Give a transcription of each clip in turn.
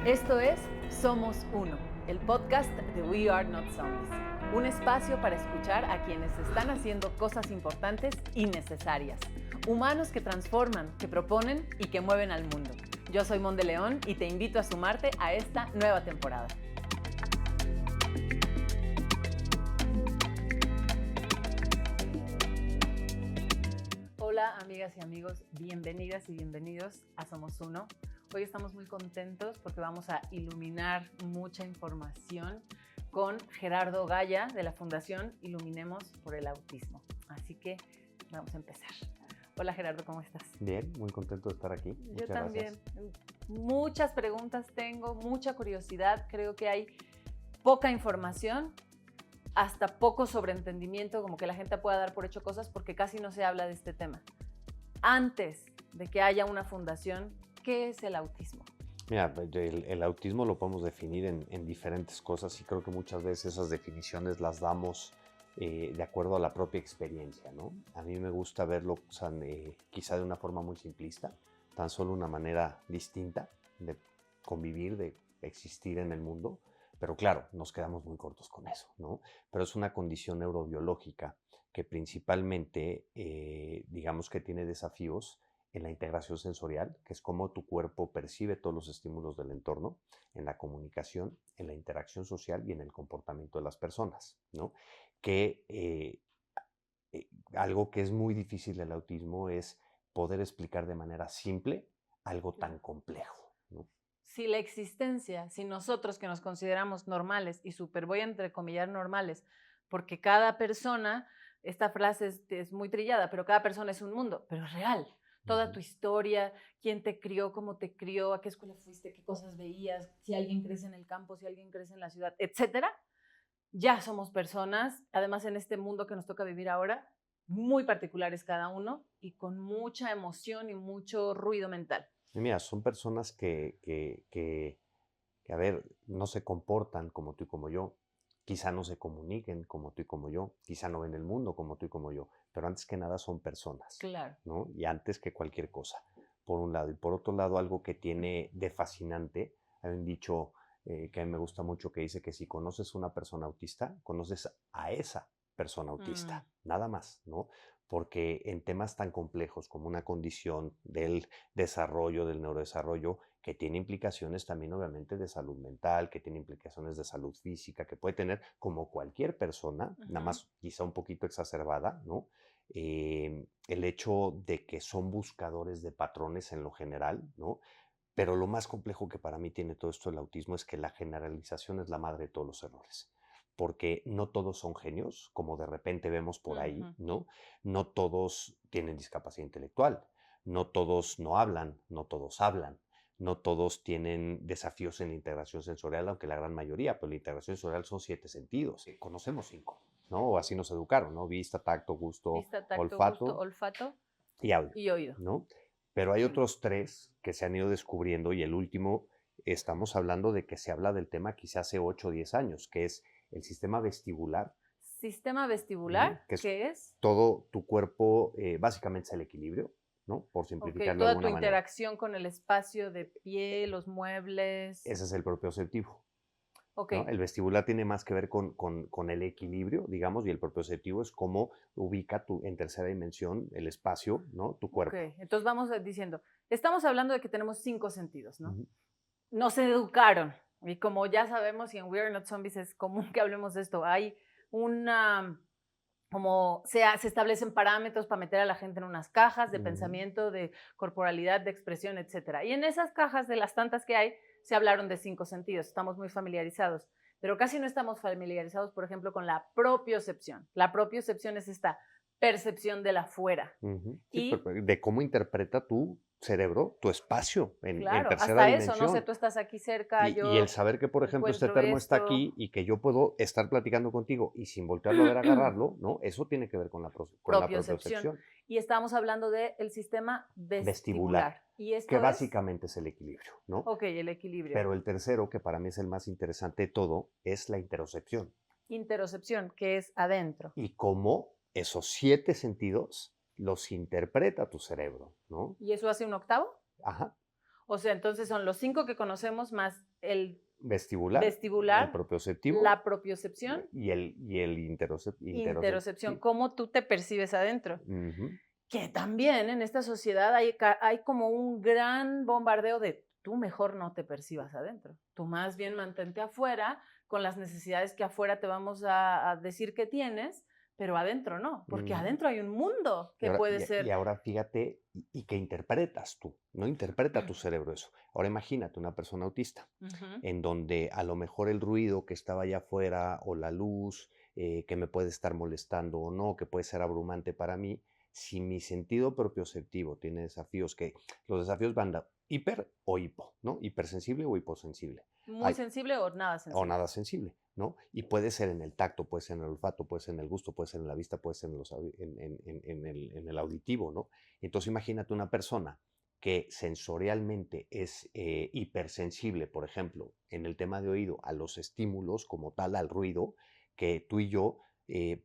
Esto es Somos Uno, el podcast de We Are Not Zombies. Un espacio para escuchar a quienes están haciendo cosas importantes y necesarias. Humanos que transforman, que proponen y que mueven al mundo. Yo soy Mon de León y te invito a sumarte a esta nueva temporada. Hola amigas y amigos, bienvenidas y bienvenidos a Somos Uno. Hoy estamos muy contentos porque vamos a iluminar mucha información con Gerardo Gaya de la Fundación Iluminemos por el Autismo. Así que vamos a empezar. Hola Gerardo, ¿cómo estás? Bien, muy contento de estar aquí. Yo también. Gracias. Muchas preguntas tengo, mucha curiosidad. Creo que hay poca información, hasta poco sobreentendimiento, como que la gente pueda dar por hecho cosas porque casi no se habla de este tema. Antes de que haya una fundación, ¿qué es el autismo? Mira, el autismo lo podemos definir en diferentes cosas y creo que muchas veces esas definiciones las damos de acuerdo a la propia experiencia, ¿no? A mí me gusta verlo quizá de una forma muy simplista, tan solo una manera distinta de convivir, de existir en el mundo, pero claro, nos quedamos muy cortos con eso, ¿no? Pero es una condición neurobiológica que principalmente, digamos que tiene desafíos en la integración sensorial, que es cómo tu cuerpo percibe todos los estímulos del entorno, en la comunicación, en la interacción social y en el comportamiento de las personas, ¿no? Algo que es muy difícil del autismo es poder explicar de manera simple algo tan complejo, ¿no? Si la existencia, si nosotros que nos consideramos normales, y súper voy a entrecomillar normales, porque cada persona, esta frase es muy trillada, pero cada persona es un mundo, pero es real. Toda tu historia, quién te crió, cómo te crió, a qué escuela fuiste, qué cosas veías, si alguien crece en el campo, si alguien crece en la ciudad, etcétera. Ya somos personas, además en este mundo que nos toca vivir ahora, muy particulares cada uno y con mucha emoción y mucho ruido mental. Y mira, son personas que, a ver, no se comportan como tú y como yo, quizá no se comuniquen como tú y como yo, quizá no ven el mundo como tú y como yo, pero antes que nada son personas, claro, ¿no? Y antes que cualquier cosa, por un lado. Y por otro lado, algo que tiene de fascinante, hay un dicho que a mí me gusta mucho que dice que si conoces una persona autista, conoces a esa persona autista, nada más, ¿no? Porque en temas tan complejos como una condición del desarrollo, del neurodesarrollo, que tiene implicaciones también obviamente de salud mental, que tiene implicaciones de salud física, que puede tener como cualquier persona, nada más quizá un poquito exacerbada, ¿no? El hecho de que son buscadores de patrones en lo general, ¿no? Pero lo más complejo que para mí tiene todo esto del autismo es que la generalización es la madre de todos los errores. Porque no todos son genios, como de repente vemos por ahí, ¿no? No todos tienen discapacidad intelectual, no todos no hablan, no todos hablan, no todos tienen desafíos en la integración sensorial, aunque la gran mayoría, pero la integración sensorial son 7 sentidos, conocemos 5, ¿no? O así nos educaron, ¿no? Vista, tacto, gusto, olfato y audio, y oído. ¿no? Pero hay otros 3 que se han ido descubriendo y el último, estamos hablando de que se habla del tema quizá hace 8 o 10 años, que es el sistema vestibular. ¿Sistema vestibular? ¿Qué es? Todo tu cuerpo, básicamente es el equilibrio, ¿no? Por simplificarlo de alguna manera. Toda tu interacción con el espacio de pie, los muebles. Ese es el propioceptivo. Okay. ¿No? El vestibular tiene más que ver con el equilibrio, digamos, y el propioceptivo es cómo ubica en tercera dimensión el espacio, ¿no? Tu cuerpo. Okay. Entonces vamos diciendo, estamos hablando de que tenemos 5 sentidos, ¿no? Nos educaron, y como ya sabemos, y en We Are Not Zombies es común que hablemos de esto, hay como se establecen parámetros para meter a la gente en unas cajas de pensamiento, de corporalidad, de expresión, etc. Y en esas cajas, de las tantas que hay, se hablaron de 5 sentidos, estamos muy familiarizados, pero casi no estamos familiarizados, por ejemplo, con la propiocepción. La propiocepción es esta percepción del afuera. Sí, de cómo interpreta tu cerebro, tu espacio en tercera hasta dimensión. Eso, no sé, tú estás aquí cerca, y el saber que, por ejemplo, este termo está aquí y que yo puedo estar platicando contigo y sin voltearlo a ver, agarrarlo, ¿no? Eso tiene que ver con la propiocepción. Y estamos hablando del sistema vestibular. ¿Y esto que básicamente es el equilibrio, ¿no? Ok, el equilibrio. Pero el tercero, que para mí es el más interesante de todo, es la interocepción. Interocepción, que es adentro. Y cómo esos 7 sentidos los interpreta tu cerebro, ¿no? ¿Y eso hace un octavo? Ajá. O sea, entonces son los 5 que conocemos más el Vestibular, el vestibular, propioceptivo la propiocepción, y el interocepción, interoceptivo. cómo tú te percibes adentro. Ujú. Que también en esta sociedad hay como un gran bombardeo de tú mejor no te percibas adentro. Tú más bien mantente afuera con las necesidades que afuera te vamos a decir que tienes, pero adentro no, porque Ujú. adentro hay un mundo Y que ahora, puede y ser. ahora fíjate, y que interpretas tú, no interpreta tu cerebro eso. Ahora imagínate una persona autista, Ujú. en donde a lo mejor el ruido que estaba allá afuera o la luz que me puede estar molestando o no, que puede ser abrumante para mí, si mi sentido propioceptivo tiene desafíos, que los desafíos van de hiper o hipo, ¿no? Hipersensible o hiposensible. Muy Hay, sensible o nada o sensible. nada sensible, ¿no? Y puede ser en el tacto, puede ser en el olfato, puede ser en el gusto, puede ser en la vista, puede ser en el auditivo, ¿no? Entonces imagínate una persona que sensorialmente es hipersensible, por ejemplo, en el tema de oído, a los estímulos como tal, al ruido, que tú y yo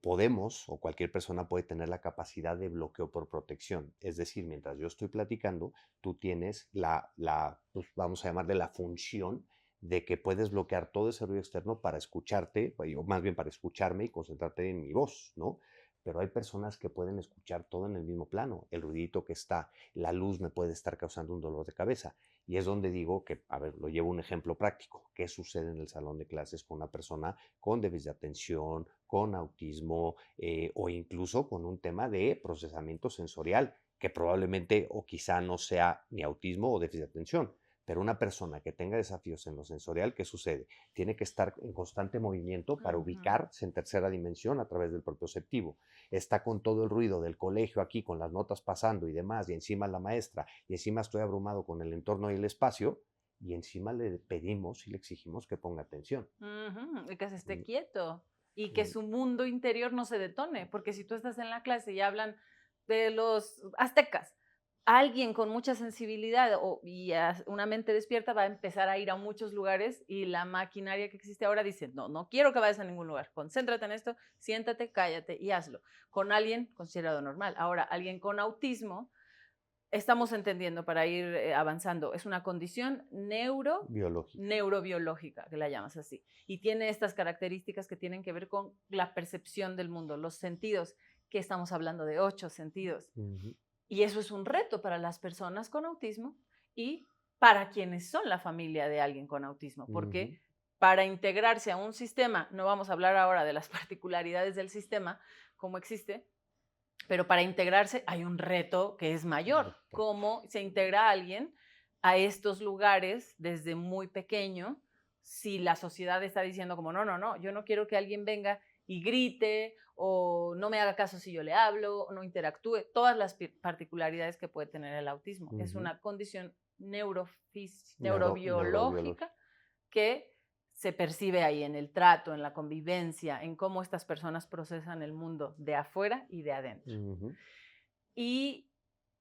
podemos, o cualquier persona puede tener la capacidad de bloqueo por protección. Es decir, mientras yo estoy platicando, tú tienes pues, vamos a llamarle la función de que puedes bloquear todo ese ruido externo para escucharte, o más bien para escucharme y concentrarte en mi voz, ¿no? Pero hay personas que pueden escuchar todo en el mismo plano. El ruidito que está, la luz me puede estar causando un dolor de cabeza. Y es donde digo que, a ver, lo llevo un ejemplo práctico. ¿Qué sucede en el salón de clases con una persona con déficit de atención, con autismo o incluso con un tema de procesamiento sensorial, que probablemente o quizá no sea ni autismo o déficit de atención? Pero una persona que tenga desafíos en lo sensorial, ¿qué sucede? Tiene que estar en constante movimiento para Ujú. ubicarse en tercera dimensión a través del propioceptivo. Está con todo el ruido del colegio aquí, con las notas pasando y demás, y encima la maestra, y encima estoy abrumado con el entorno y el espacio, y encima le pedimos y le exigimos que ponga atención. Ujú, y que se esté Mm, quieto y que mm, su mundo interior no se detone, porque si tú estás en la clase y hablan de los aztecas, alguien con mucha sensibilidad una mente despierta va a empezar a ir a muchos lugares y la maquinaria que existe ahora dice, no, no quiero que vayas a ningún lugar, concéntrate en esto, siéntate, cállate y hazlo. Con alguien considerado normal. Ahora, alguien con autismo estamos entendiendo para ir avanzando. Es una condición Biológica. neurobiológica, que la llamas así. Y tiene estas características que tienen que ver con la percepción del mundo, los sentidos, que estamos hablando de 8 sentidos. Ujú, Y eso es un reto para las personas con autismo y para quienes son la familia de alguien con autismo, ujú, porque para integrarse a un sistema, no vamos a hablar ahora de las particularidades del sistema como existe, pero para integrarse hay un reto que es mayor. ¿Cómo se integra alguien a estos lugares desde muy pequeño si la sociedad está diciendo como, no, no, no, yo no quiero que alguien venga y grite o no me haga caso si yo le hablo o no interactúe? Todas las particularidades que puede tener el autismo. Es ujú. una condición neurobiológica Neurobiológica. que se percibe ahí en el trato, en la convivencia, en cómo estas personas procesan el mundo de afuera y de adentro. Ujú. Y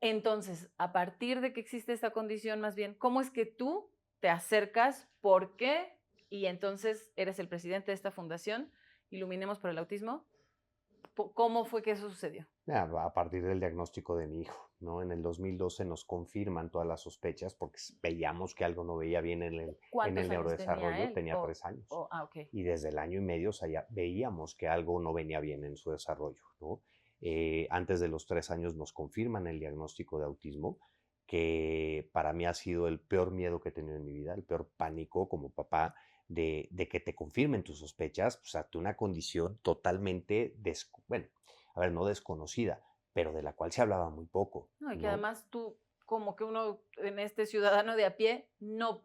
entonces, a partir de que existe esta condición, más bien, ¿cómo es que tú te acercas? ¿Por qué? Y entonces eres el presidente de esta fundación, Iluminemos por el Autismo. ¿Cómo fue que eso sucedió? A partir del diagnóstico de mi hijo, ¿no? En el 2012 nos confirman todas las sospechas porque veíamos que algo no veía bien en el ¿Cuántos años tenía neurodesarrollo, él? tenía 3 años. Ok. Y desde el año y medio, o sea, ya veíamos que algo no venía bien en su desarrollo, ¿no? Antes de los 3 años nos confirman el diagnóstico de autismo, que para mí ha sido el peor miedo que he tenido en mi vida, el peor pánico como papá, de que te confirmen tus sospechas, o sea, ante una condición totalmente, bueno, a ver, no desconocida, pero de la cual se hablaba muy poco, No, y que ¿no? además tú, como que uno en este ciudadano de a pie, no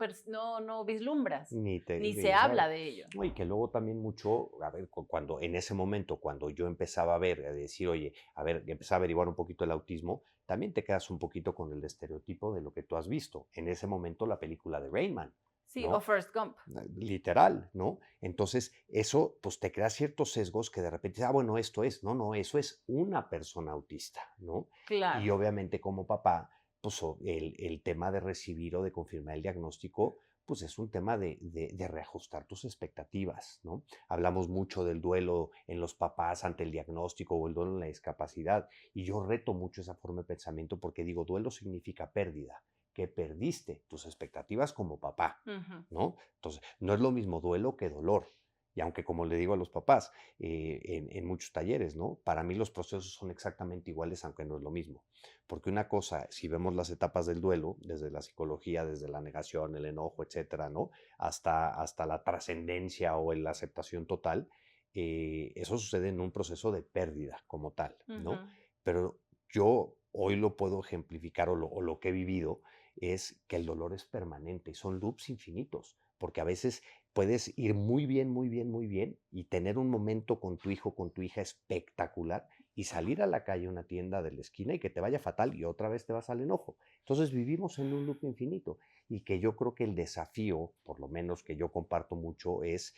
vislumbras, ni se Ni sabe. habla de ello. No, y que luego también mucho, a ver, cuando en ese momento, cuando yo empezaba a ver, a decir, oye, a ver, empecé a averiguar un poquito el autismo, también te quedas un poquito con el estereotipo de lo que tú has visto. En ese momento, la película de Rainman, Sí, o ¿no? First Gump. Literal, ¿no? Entonces, eso pues te crea ciertos sesgos que de repente, bueno, esto es, no, no, eso es una persona autista, ¿no? Claro. Y obviamente como papá, pues el tema de recibir o de confirmar el diagnóstico, pues es un tema de reajustar tus expectativas, ¿no? Hablamos mucho del duelo en los papás ante el diagnóstico o el duelo en la discapacidad, y yo reto mucho esa forma de pensamiento porque digo, duelo significa pérdida. ¿qué perdiste? Tus expectativas como papá, Ujú. ¿no? Entonces, no es lo mismo duelo que dolor. Y aunque, como le digo a los papás, en muchos talleres, ¿no? Para mí los procesos son exactamente iguales, aunque no es lo mismo. Porque una cosa, si vemos las etapas del duelo, desde la psicología, desde la negación, el enojo, etcétera, ¿no? Hasta la trascendencia o la aceptación total, eso sucede en un proceso de pérdida como tal, ¿no? Ujú. Pero yo hoy lo puedo ejemplificar o lo que he vivido es que el dolor es permanente y son loops infinitos, porque a veces puedes ir muy bien, muy bien, muy bien y tener un momento con tu hijo, con tu hija espectacular y salir a la calle, a una tienda de la esquina y que te vaya fatal y otra vez te vas al enojo. Entonces vivimos en un loop infinito y que yo creo que el desafío, por lo menos que yo comparto mucho, es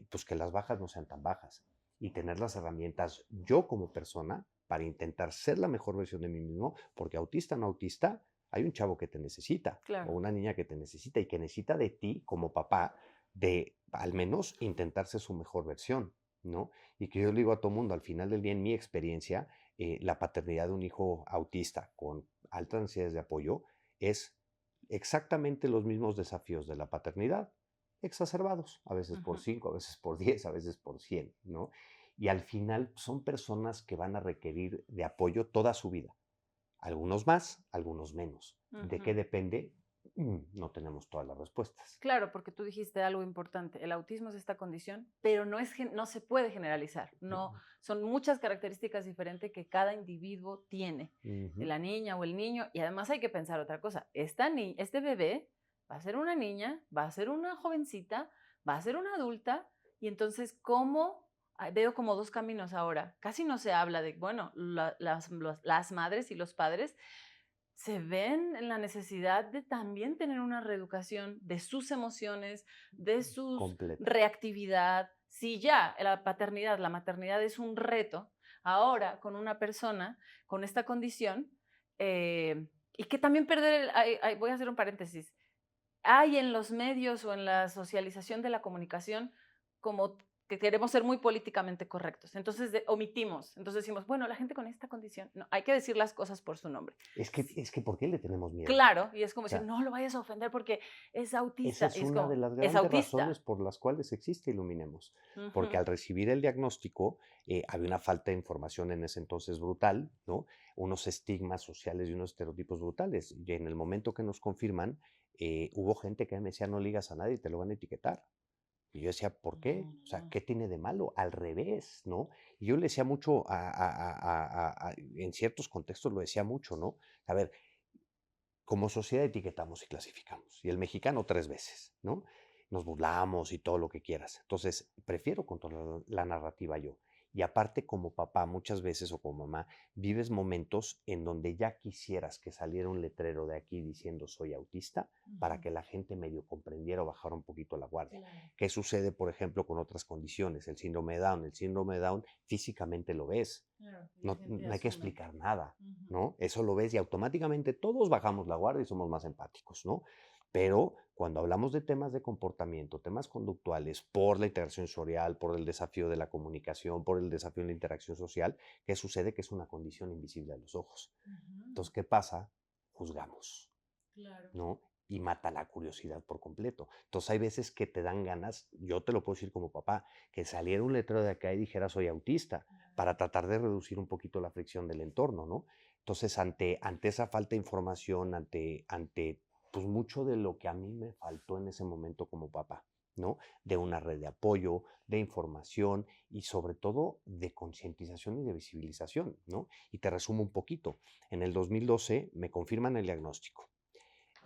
pues que las bajas no sean tan bajas y tener las herramientas yo como persona para intentar ser la mejor versión de mí mismo, porque autista o no autista, hay un chavo que te necesita o Claro. una niña que te necesita y que necesita de ti como papá de al menos intentar ser su mejor versión, ¿no? Y que yo le digo a todo mundo, al final del día, en mi experiencia, la paternidad de un hijo autista con altas necesidades de apoyo es exactamente los mismos desafíos de la paternidad, exacerbados, a veces por Ujú. 5, a veces por 10, a veces por 100, ¿no? Y al final son personas que van a requerir de apoyo toda su vida. Algunos más, algunos menos. ¿De qué Ujú. depende? No tenemos todas las respuestas. Claro, porque tú dijiste algo importante. El autismo es esta condición, pero no se puede generalizar. No, Ujú, son muchas características diferentes que cada individuo tiene, ujú, la niña o el niño. Y además hay que pensar otra cosa. Este bebé va a ser una niña, va a ser una jovencita, va a ser una adulta. Y entonces, ¿cómo? Veo como dos caminos ahora. Casi no se habla de, bueno, las madres y los padres se ven en la necesidad de también tener una reeducación de sus emociones, de su completa. reactividad. Si ya la maternidad es un reto, ahora con una persona con esta condición, y que también voy a hacer un paréntesis, hay en los medios o en la socialización de la comunicación como que queremos ser muy políticamente correctos. Entonces omitimos, entonces decimos, bueno, la gente con esta condición, no, hay que decir las cosas por su nombre. Es que, Sí, es que ¿por qué le tenemos miedo? claro, y es como O decir, sea, no lo vayas a ofender porque es esa autista. es Y es una de como, las es grandes razones autista. por las cuales existe Iluminemos, porque Ujú. al recibir el diagnóstico había una falta de información en ese entonces brutal, ¿no? Unos estigmas sociales y unos estereotipos brutales. Y en el momento que nos confirman, hubo gente que me decía, no ligas a nadie, te lo van a etiquetar. Y yo decía, ¿por No, qué? no, O sea, no. ¿qué tiene de malo? Al revés, ¿no? Y yo le decía mucho, en ciertos contextos lo decía mucho, ¿no? A ver, como sociedad etiquetamos y clasificamos. Y el mexicano 3 veces, ¿no? Nos burlamos y todo lo que quieras. Entonces, prefiero controlar la narrativa yo. Y aparte, como papá, muchas veces o como mamá, vives momentos en donde ya quisieras que saliera un letrero de aquí diciendo soy autista para Ujú. que la gente medio comprendiera o bajara un poquito la guardia. Claro, ¿Qué sucede, por ejemplo, con otras condiciones? El síndrome de Down. El síndrome de Down físicamente lo ves. claro, y la No, gente no hay que asume. explicar nada. Ujú. ¿No? Eso lo ves y automáticamente todos bajamos la guardia y somos más empáticos, ¿no? Pero cuando hablamos de temas de comportamiento, temas conductuales, por la interacción sensorial, por el desafío de la comunicación, por el desafío de la interacción social, ¿qué sucede? Que es una condición invisible a los ojos. Ujú. Entonces, ¿qué pasa? Juzgamos, Claro. ¿no? Y mata la curiosidad por completo. Entonces hay veces que te dan ganas, yo te lo puedo decir como papá, que saliera un letrero de acá y dijera soy autista, para tratar de reducir un poquito la fricción del entorno, ¿no? Entonces, ante esa falta de información, ante pues mucho de lo que a mí me faltó en ese momento como papá, ¿no? De una red de apoyo, de información y sobre todo de concientización y de visibilización, ¿no? Y te resumo un poquito. En el 2012 me confirman el diagnóstico.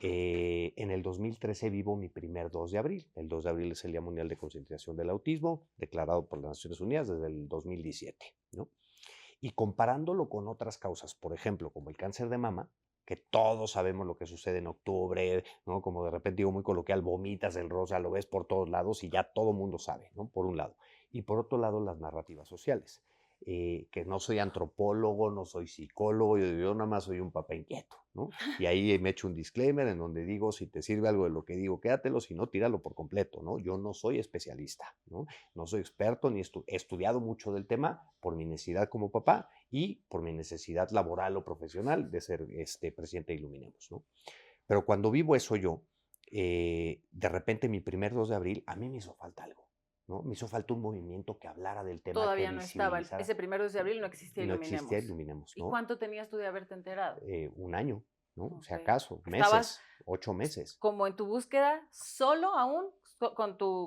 En el 2013 vivo mi primer 2 de abril. El 2 de abril es el Día Mundial de Concientización del Autismo, declarado por las Naciones Unidas desde el 2017, ¿no? Y comparándolo con otras causas, por ejemplo, como el cáncer de mama, que todos sabemos lo que sucede en octubre, ¿no? Como de repente digo muy coloquial, vomitas el rosa, lo ves por todos lados y ya todo mundo sabe, ¿no? Por un lado. Y por otro lado, las narrativas sociales. Que no soy antropólogo, no soy psicólogo, yo nada más soy un papá inquieto, ¿no? Y ahí me echo un disclaimer en donde digo, si te sirve algo de lo que digo, quédatelo, si no, tíralo por completo, ¿no? Yo no soy especialista, ¿no? No soy experto ni he estudiado mucho del tema por mi necesidad como papá y por mi necesidad laboral o profesional de ser presidente de Iluminemos, ¿no? Pero cuando vivo eso yo, de repente mi primer 2 de abril, a mí me hizo falta algo, ¿no? Me hizo falta un movimiento que hablara del tema, que Todavía no estaba, visibilizara. ese 1 de abril no existía No existía Iluminemos. Iluminemos, ¿Y ¿no? cuánto tenías tú de haberte enterado? 1 año, ¿no? Si Okey. acaso, Estabas meses, 8 meses. como en tu búsqueda solo aún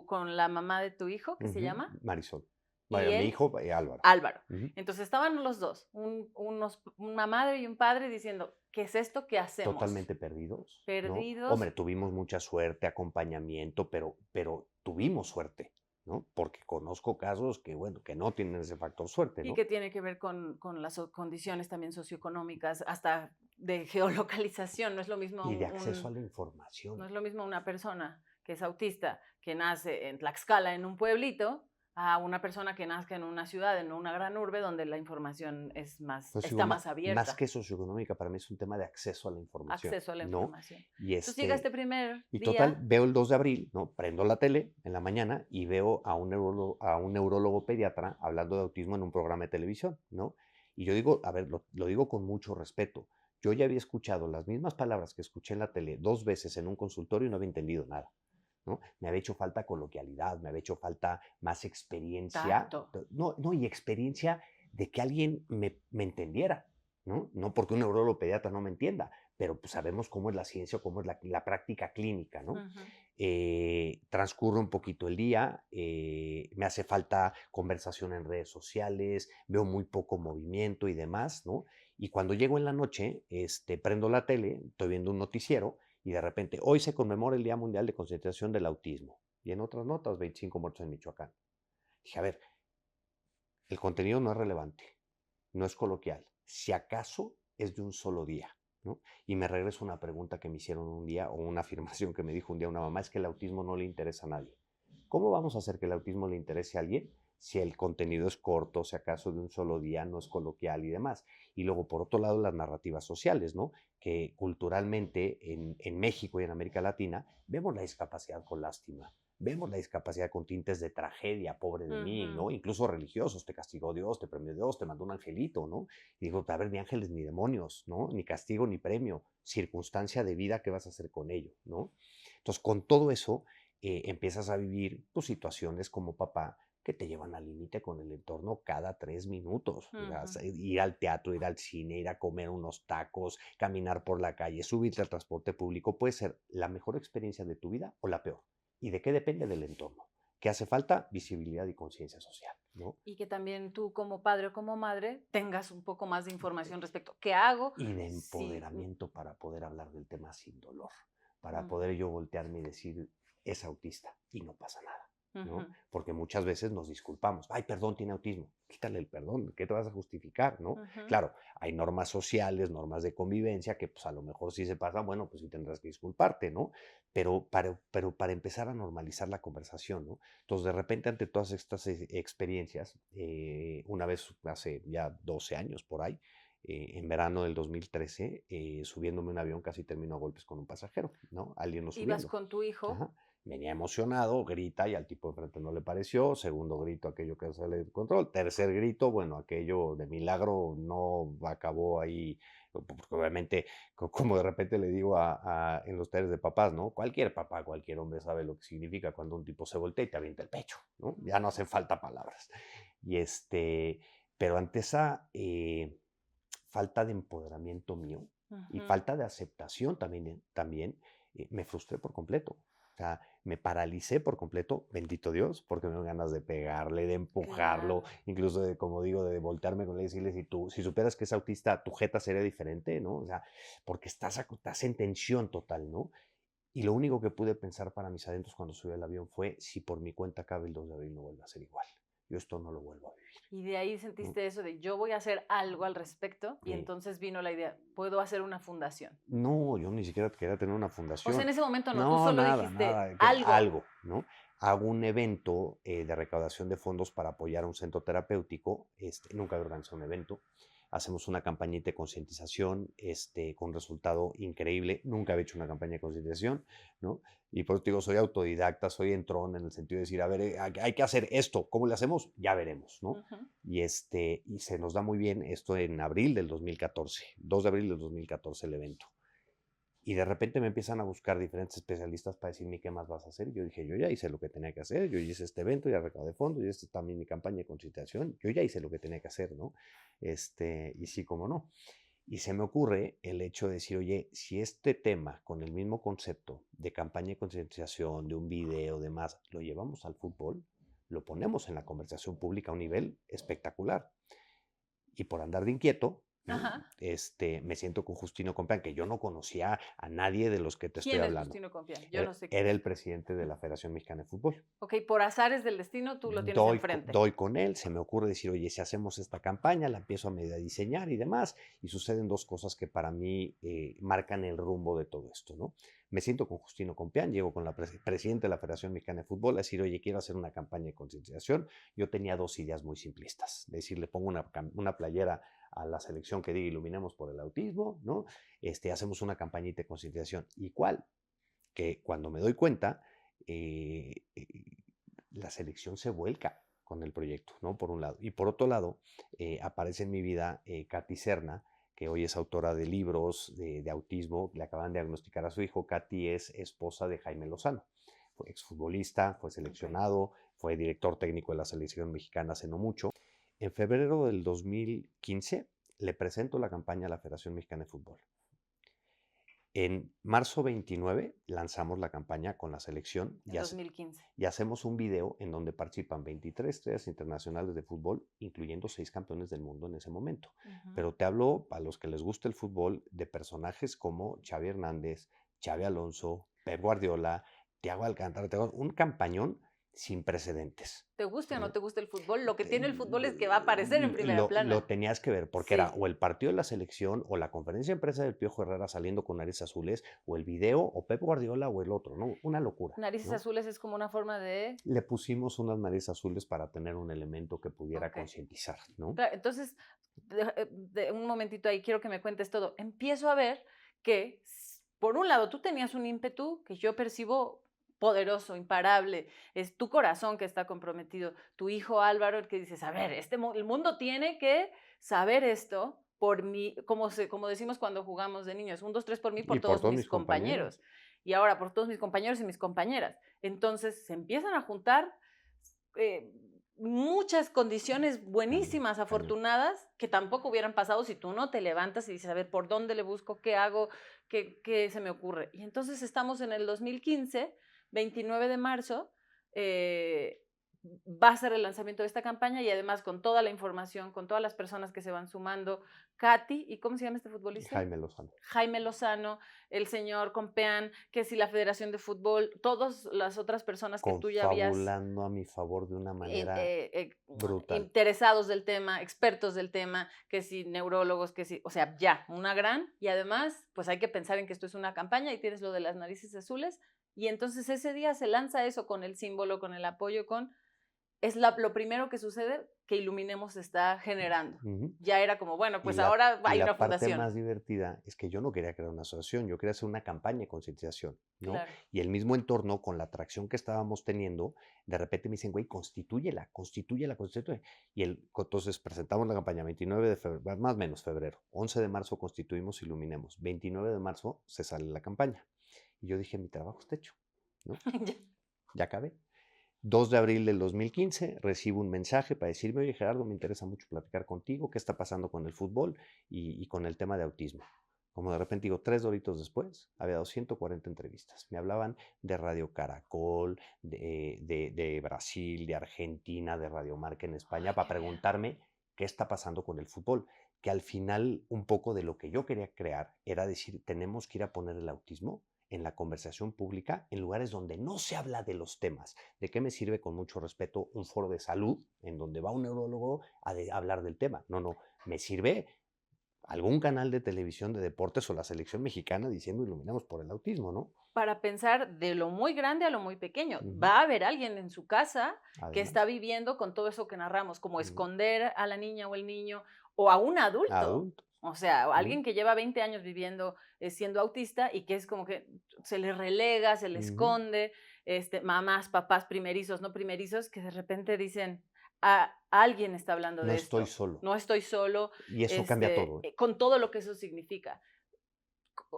con la mamá de tu hijo, ¿qué se Ujú, llama? Marisol. Y Bueno, mi él, hijo, Álvaro. Álvaro. Ujú. Entonces estaban los 2, una madre y un padre diciendo: "¿Qué es esto? ¿Qué hacemos?". Totalmente perdidos, ¿no? Perdidos. Hombre, tuvimos mucha suerte, acompañamiento, pero tuvimos suerte, ¿no? Porque conozco casos que, bueno, que no tienen ese factor suerte, Y ¿no? que tiene que ver con las condiciones también socioeconómicas, hasta de geolocalización. No es lo mismo Y de acceso a la no información. es lo mismo una persona que es autista, que nace en Tlaxcala, en un pueblito, a una persona que nazca en una ciudad, en una gran urbe, donde la información Pues digo, está más más abierta. que socioeconómica, para mí es un tema de acceso a la información, Acceso a la ¿no? información. Y Entonces llega este primer y total, día. veo el 2 de abril, ¿no? Prendo la tele en la mañana y veo a un neurólogo pediatra hablando de autismo en un programa de televisión, ¿no? Y yo digo, a ver, lo digo con mucho respeto. Yo ya había escuchado las mismas palabras que escuché en la tele 2 veces en un consultorio y no había entendido nada, ¿no? Me había hecho falta coloquialidad, me había hecho falta más experiencia, Tacto. no, no, y experiencia de que alguien me entendiera, ¿no? No porque un neurólogo pediatra no me entienda, pero pues sabemos cómo es la ciencia o cómo es la práctica clínica, ¿no? Ujú. Transcurre un poquito el día, me hace falta conversación en redes sociales, veo muy poco movimiento y demás, ¿no? Y cuando llego en la noche, prendo la tele, estoy viendo un noticiero y de repente, hoy se conmemora el Día Mundial de Concientización del Autismo. Y en otras notas, 25 muertos en Michoacán. Dije, a ver, el contenido no es relevante, no es coloquial. Si acaso es de un solo día, ¿no? Y me regreso una pregunta que me hicieron un día o una afirmación que me dijo un día una mamá, es que el autismo no le interesa a nadie. ¿Cómo vamos a hacer que el autismo le interese a alguien si el contenido es corto, si acaso de un solo día, no es coloquial y demás? Y luego, por otro lado, las narrativas sociales, ¿no? Que culturalmente en México y en América Latina vemos la discapacidad con lástima, vemos la discapacidad con tintes de tragedia, pobre de mí, Ujú. ¿no? Incluso religiosos, te castigó Dios, te premió Dios, te mandó un angelito, ¿no? Y digo, a ver, ni ángeles ni demonios, ¿no? Ni castigo ni premio, circunstancia de vida, ¿qué vas a hacer con ello, ¿no? Entonces, con todo eso, empiezas a vivir tus situaciones como papá que te llevan al límite con el entorno cada 3 minutos. O Ujú. sea, ir al teatro, ir al cine, ir a comer unos tacos, caminar por la calle, subirte al transporte público, puede ser la mejor experiencia de tu vida o la peor. ¿Y de qué depende del entorno? ¿Qué hace falta? Visibilidad y conciencia social, ¿no? Y que también tú como padre o como madre tengas un poco más de información respecto. ¿Qué hago? Y de Sí. empoderamiento para poder hablar del tema sin dolor, para Ujú, poder yo voltearme y decir, es autista y no pasa nada, ¿no? ujú, Porque muchas veces nos disculpamos, ay, perdón, tiene autismo, quítale el perdón, ¿qué te vas a justificar, no? ujú. Claro, hay normas sociales, normas de convivencia que pues a lo mejor si se pasan, bueno, pues sí tendrás que disculparte, ¿no? Pero para empezar a normalizar la conversación, ¿no? Entonces, de repente, ante todas estas experiencias, una vez hace ya 12 años por ahí, en verano del 2013, subiéndome un avión, casi termino a golpes con un pasajero, ¿no? Alguien no Ibas subiendo. con tu hijo. Ajá. Venía emocionado, grita y al tipo de frente no le pareció. Segundo grito, aquello que sale de control. Tercer grito, bueno, aquello de milagro no acabó ahí, porque obviamente, como de repente le digo en los talleres de papás, ¿no? Cualquier papá, cualquier hombre sabe lo que significa cuando un tipo se voltea y te avienta el pecho, ¿no? Ya no hacen falta palabras. Y pero ante esa falta de empoderamiento mío y Ujú. falta de aceptación también me frustré por completo. O sea, me paralicé por completo, bendito Dios, porque me dan ganas de pegarle, de empujarlo, Claro. incluso de, como digo, de voltearme con él y decirle, si supieras que es autista, tu jeta sería diferente, ¿no? O sea, porque estás en tensión total, ¿no? Y lo único que pude pensar para mis adentros cuando subí al avión fue, si por mi cuenta cabe el 2 de abril no vuelve a ser igual. Yo esto no lo vuelvo a vivir. Y de ahí ¿No? sentiste eso de yo voy a hacer algo al respecto y entonces vino la idea, puedo hacer una fundación. No, yo ni siquiera quería tener una O sea, fundación. en ese momento no, tú No, solo nada, dijiste nada, algo. algo, ¿no? Hago un evento de recaudación de fondos para apoyar a un centro terapéutico. Nunca había organizado un evento. Hacemos una campañita de concientización, con resultado increíble. Nunca había hecho una campaña de concientización, ¿no? Y por eso te digo, soy autodidacta, soy entrón en el sentido de decir, a ver, hay que hacer esto. ¿Cómo le hacemos? Ya veremos, ¿no? Ujú. Y se nos da muy bien esto en abril del 2014, 2 de abril del 2014 el evento. Y de repente me empiezan a buscar diferentes especialistas para decirme qué más vas a hacer. Y yo dije, yo ya hice lo que tenía que hacer, yo ya hice este evento, ya recaudé fondos, y esta es también mi campaña de concienciación, yo ya hice lo que tenía que hacer, ¿no? Y sí, cómo no. Y se me ocurre el hecho de decir, oye, si este tema con el mismo concepto de campaña de concienciación, de un video, demás, lo llevamos al fútbol, lo ponemos en la conversación pública a un nivel espectacular. Y por andar de inquieto, ¿no? Ajá. Me siento con Justino Compeán, que yo no conocía a nadie de los que te estoy ¿Quién es hablando. Justino Compeán? Yo no sé quién Era es. el presidente de la Federación Mexicana de Fútbol. Ok, por azares del destino tú lo tienes enfrente. Doy con él, se me ocurre decir, oye, si hacemos esta campaña, la empiezo a medio a diseñar y demás, y suceden dos cosas que para mí marcan el rumbo de todo esto, ¿no? Me siento con Justino Compeán, llego con la presidenta de la Federación Mexicana de Fútbol a decir, oye, quiero hacer una campaña de concienciación. Yo tenía dos ideas muy simplistas, es decir, le pongo una playera a la selección que diga Iluminemos por el Autismo, ¿no? Hacemos una campañita de concienciación. ¿Y cuál? Que cuando me doy cuenta, la selección se vuelca con el proyecto, ¿no? Por un lado. Y por otro lado, aparece en mi vida Katy Serna, que hoy es autora de libros de autismo, le acaban de diagnosticar a su hijo. Katy es esposa de Jaime Lozano. Fue exfutbolista, fue seleccionado, fue director técnico de la selección mexicana hace no mucho. En febrero del 2015 le presento la campaña a la Federación Mexicana de Fútbol. En marzo 29 lanzamos la campaña con la selección En 2015. y hacemos un video en donde participan 23 estrellas internacionales de fútbol, incluyendo 6 campeones del mundo en ese momento. Pero te hablo, a los que les gusta el fútbol, de personajes como Xavi Hernández, Xavi Alonso, Pep Guardiola, Thiago Alcántara, un campañón sin precedentes. ¿Te guste o no ¿no? te gusta el fútbol? Lo que tiene el fútbol es que va a aparecer en primera plana. Lo tenías que ver, porque Sí. era o el partido de la selección, o la conferencia de prensa del Piojo Herrera saliendo con narices azules, o el video, o Pep Guardiola, o el otro, ¿no? Una locura. Narices ¿no? azules es como una forma de... Le pusimos unas narices azules para tener un elemento que pudiera Ok. concientizar, ¿no? Claro, entonces, un momentito ahí, quiero que me cuentes todo. Empiezo a ver que, por un lado, tú tenías un ímpetu que yo percibo poderoso, imparable, es tu corazón que está comprometido, tu hijo Álvaro, el que dices, a ver, el mundo tiene que saber esto por mí, como decimos cuando jugamos de niños, 1, 2, 3 por mí, por todos mis compañeros. Y ahora por todos mis compañeros y mis compañeras. Entonces se empiezan a juntar muchas condiciones buenísimas, afortunadas, que tampoco hubieran pasado si tú no te levantas y dices, a ver, ¿por dónde le busco? ¿Qué hago? ¿Qué se me ocurre? Y entonces estamos en el 2015, 29 de marzo, va a ser el lanzamiento de esta campaña y además con toda la información, con todas las personas que se van sumando, Katy, ¿y cómo se llama este futbolista? Jaime Lozano. Jaime Lozano, el señor Compeán, que si la Federación de Fútbol, todas las otras personas que tú ya habías... Confabulando a mi favor de una manera brutal. Interesados del tema, expertos del tema, que si neurólogos, que si... O sea, ya, una gran... Y además, pues hay que pensar en que esto es una campaña y tienes lo de las narices azules. Y entonces ese día se lanza eso con el símbolo, con el apoyo, es lo primero que sucede que Iluminemos está generando. Ya era como, bueno, pues ahora hay una fundación. La parte más divertida es que yo no quería crear una asociación, yo quería hacer una campaña de concientización, ¿no? Claro. Y el mismo entorno, con la atracción que estábamos teniendo, de repente me dicen, güey, constitúyela. Y entonces presentamos la campaña 29 de febrero, más o menos febrero. 11 de marzo constituimos Iluminemos. 29 de marzo se sale la campaña. Y yo dije, mi trabajo está hecho, ¿no? Ya acabé. 2 de abril del 2015 recibo un mensaje para decirme, oye Gerardo, me interesa mucho platicar contigo, qué está pasando con el fútbol y con el tema de autismo. Como de repente digo, 3 doritos después, había dado 140 entrevistas. Me hablaban de Radio Caracol, de Brasil, de Argentina, de Radio Marca en España, para preguntarme qué está pasando con el fútbol. Que al final un poco de lo que yo quería crear era decir, tenemos que ir a poner el autismo en la conversación pública, en lugares donde no se habla de los temas. ¿De qué me sirve, con mucho respeto, un foro de salud en donde va un neurólogo a hablar del tema? No, me sirve algún canal de televisión de deportes o la selección mexicana diciendo Iluminamos por el autismo, ¿no? Para pensar de lo muy grande a lo muy pequeño. Va a haber alguien en su casa que está viviendo con todo eso que narramos, como esconder a la niña o el niño o a un adulto. O sea, alguien que lleva 20 años viviendo siendo autista y que es como que se le relega, se le esconde, mamás, papás primerizos, no primerizos, que de repente dicen, alguien está hablando de esto. No estoy solo. No estoy solo. Y eso cambia todo. Con todo lo que eso significa.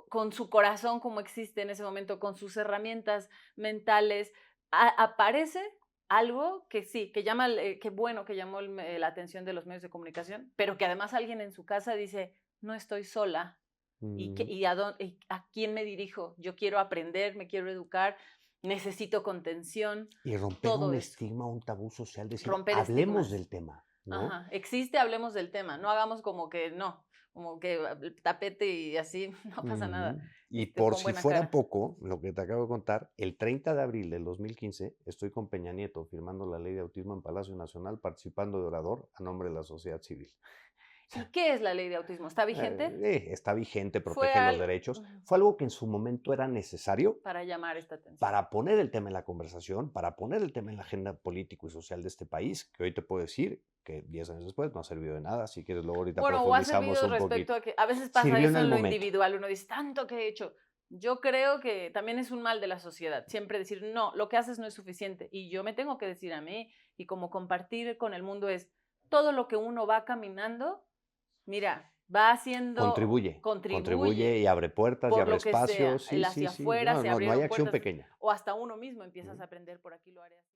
con su corazón como existe en ese momento, con sus herramientas mentales, aparece algo que sí, que llama, qué bueno que llamó la atención de los medios de comunicación, pero que además alguien en su casa dice, no estoy sola. Ujú. Y a quién me dirijo? Yo quiero aprender, me quiero educar, necesito contención, Y romper todo un eso. estigma, un tabú social, decir, Romper hablemos estigmas. del tema, ¿no? Ajá, existe, hablemos del tema, no hagamos como que no, como que tapete y así, no pasa nada, Ujú. Y por con si buena fuera cara. poco, lo que te acabo de contar, el 30 de abril del 2015 estoy con Peña Nieto firmando la ley de autismo en Palacio Nacional, participando de orador a nombre de la sociedad civil. ¿Y qué es la ley de autismo? ¿Está vigente? Está vigente, Fue protege los algo derechos. Fue algo que en su momento era necesario para llamar esta atención. para poner el tema en la conversación, para poner el tema en la agenda político y social de este país, que hoy te puedo decir que 10 años después no ha servido de nada. Si quieres, luego ahorita Bueno, o ha profundizamos servido un respecto poquito. a que a veces pasa Sirvió en eso el en lo momento. individual, uno dice, tanto que he hecho. Yo creo que también es un mal de la sociedad, siempre decir, no, lo que haces no es suficiente. Y yo me tengo que decir a mí, y como compartir con el mundo es, todo lo que uno va caminando, mira, va haciendo, Contribuye y contribuye, abre puertas y por abre lo que sea, espacios. Sí, el sí, hacia sí. afuera No, se no hay abrieron acción puertas, pequeña, o hasta uno mismo empiezas ¿no? a aprender, por aquí lo haré así.